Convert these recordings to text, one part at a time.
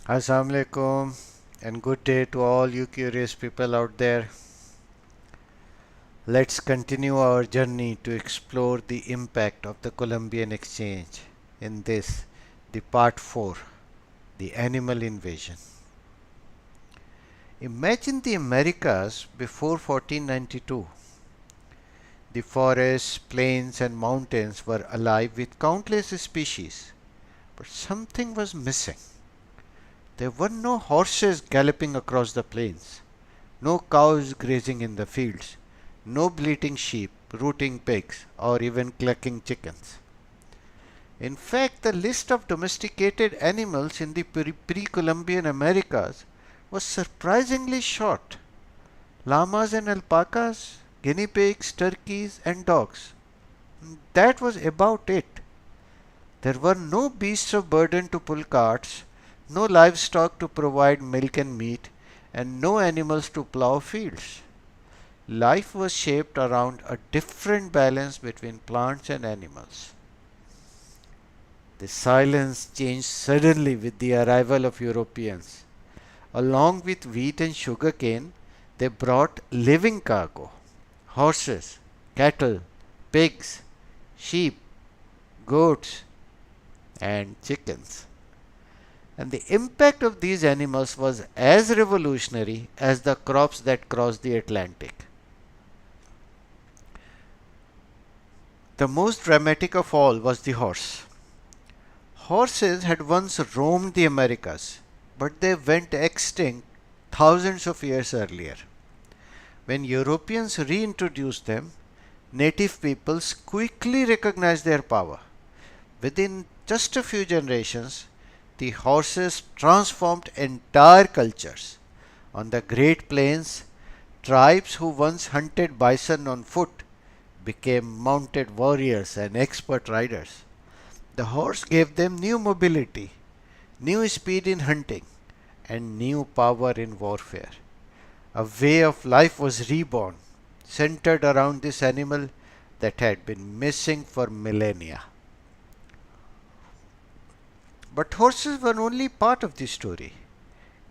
Assalamu alaikum and good day to all you curious people out there. Let's continue our journey to explore the impact of the Columbian exchange in this, the part 4, the animal invasion. Imagine the Americas before 1492. The forests, plains, and mountains were alive with countless species, but something was missing. There were no horses galloping across the plains, no cows grazing in the fields, no bleating sheep, rooting pigs, or even clucking chickens. In fact, the list of domesticated animals in the pre-Columbian Americas was surprisingly short. Llamas and alpacas, guinea pigs, turkeys, and dogs. That was about it. There were no beasts of burden to pull carts, no livestock to provide milk and meat, and no animals to plow fields. Life was shaped around a different balance between plants and animals. The silence changed suddenly with the arrival of Europeans. Along with wheat and sugarcane, they brought living cargo: horses, cattle, pigs, sheep, goats, and chickens. And the impact of these animals was as revolutionary as the crops that crossed the Atlantic. The most dramatic of all was the horse. Horses had once roamed the Americas, but they went extinct thousands of years earlier. When Europeans reintroduced them, native peoples quickly recognized their power. Within just a few generations, the horses transformed entire cultures. On the Great Plains, tribes who once hunted bison on foot became mounted warriors and expert riders. The horse gave them new mobility, new speed in hunting, and new power in warfare. A way of life was reborn, centered around this animal that had been missing for millennia. But horses were only part of the story.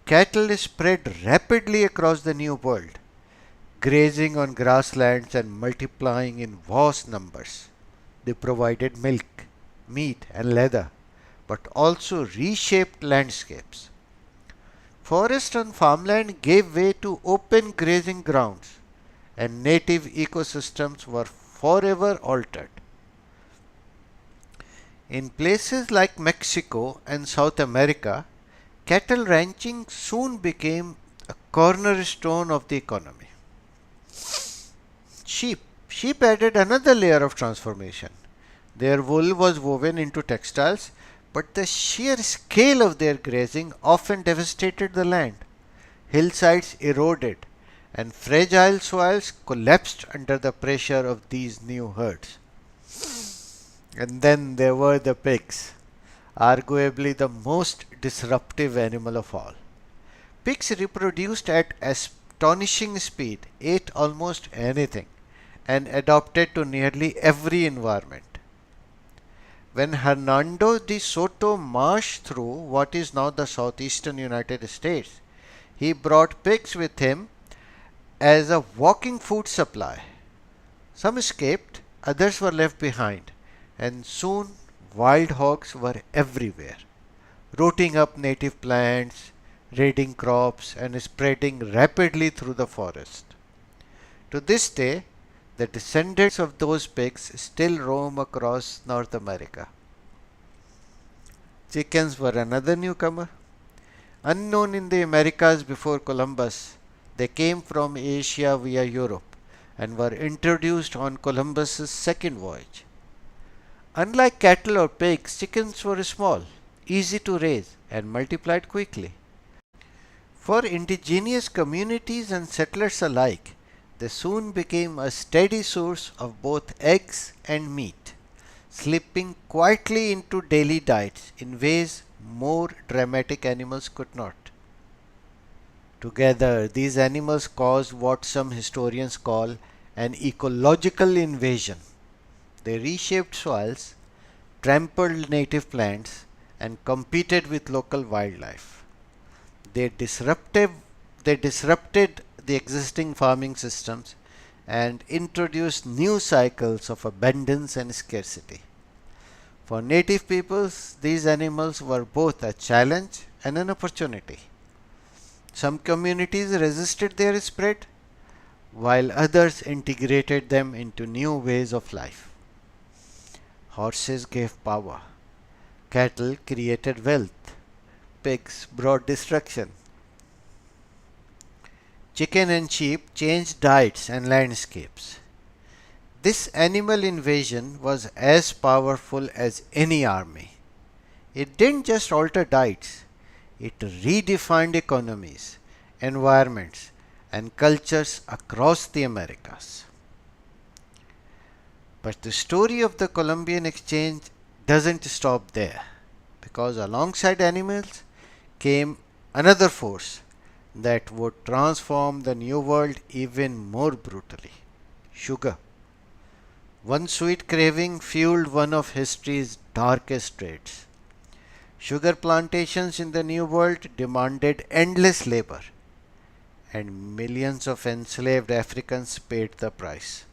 Cattle spread rapidly across the New World, grazing on grasslands and multiplying in vast numbers. They provided milk, meat, and leather, but also reshaped landscapes. Forest and farmland gave way to open grazing grounds, and native ecosystems were forever altered. In places like Mexico and South America, cattle ranching soon became a cornerstone of the economy. Sheep. Sheep added another layer of transformation. Their wool was woven into textiles, but the sheer scale of their grazing often devastated the land. Hillsides eroded, and fragile soils collapsed under the pressure of these new herds. And then there were the pigs, arguably the most disruptive animal of all. Pigs reproduced at astonishing speed, ate almost anything, and adapted to nearly every environment. When Hernando de Soto marched through what is now the southeastern United States, he brought pigs with him as a walking food supply. Some escaped, others were left behind, and soon wild hogs were everywhere, rooting up native plants, raiding crops, and spreading rapidly through the forest. To this day, the descendants of those pigs still roam across North America. Chickens were another newcomer. Unknown in the Americas before Columbus, they came from Asia via Europe and were introduced on Columbus's second voyage. Unlike cattle or pigs, chickens were small, easy to raise, and multiplied quickly. For indigenous communities and settlers alike, they soon became a steady source of both eggs and meat, slipping quietly into daily diets in ways more dramatic animals could not. Together, these animals caused what some historians call an ecological invasion. They reshaped soils, trampled native plants, and competed with local wildlife. They disrupted, they disrupted the existing farming systems and introduced new cycles of abundance and scarcity. For native peoples, these animals were both a challenge and an opportunity. Some communities resisted their spread, while others integrated them into new ways of life. Horses gave power, cattle created wealth, pigs brought destruction. Chicken and sheep changed diets and landscapes. This animal invasion was as powerful as any army. It didn't just alter diets, it redefined economies, environments, and cultures across the Americas. But the story of the Columbian exchange doesn't stop there, because alongside animals came another force that would transform the New World even more brutally: sugar. One sweet craving fueled one of history's darkest traits. Sugar plantations in the New World demanded endless labor, and millions of enslaved Africans paid the price.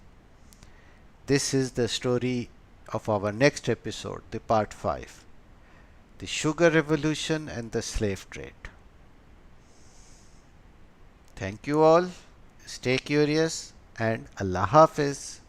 This is the story of our next episode, the part 5: the Sugar Revolution and the Slave Trade. Thank you all. Stay curious and Allah Hafiz.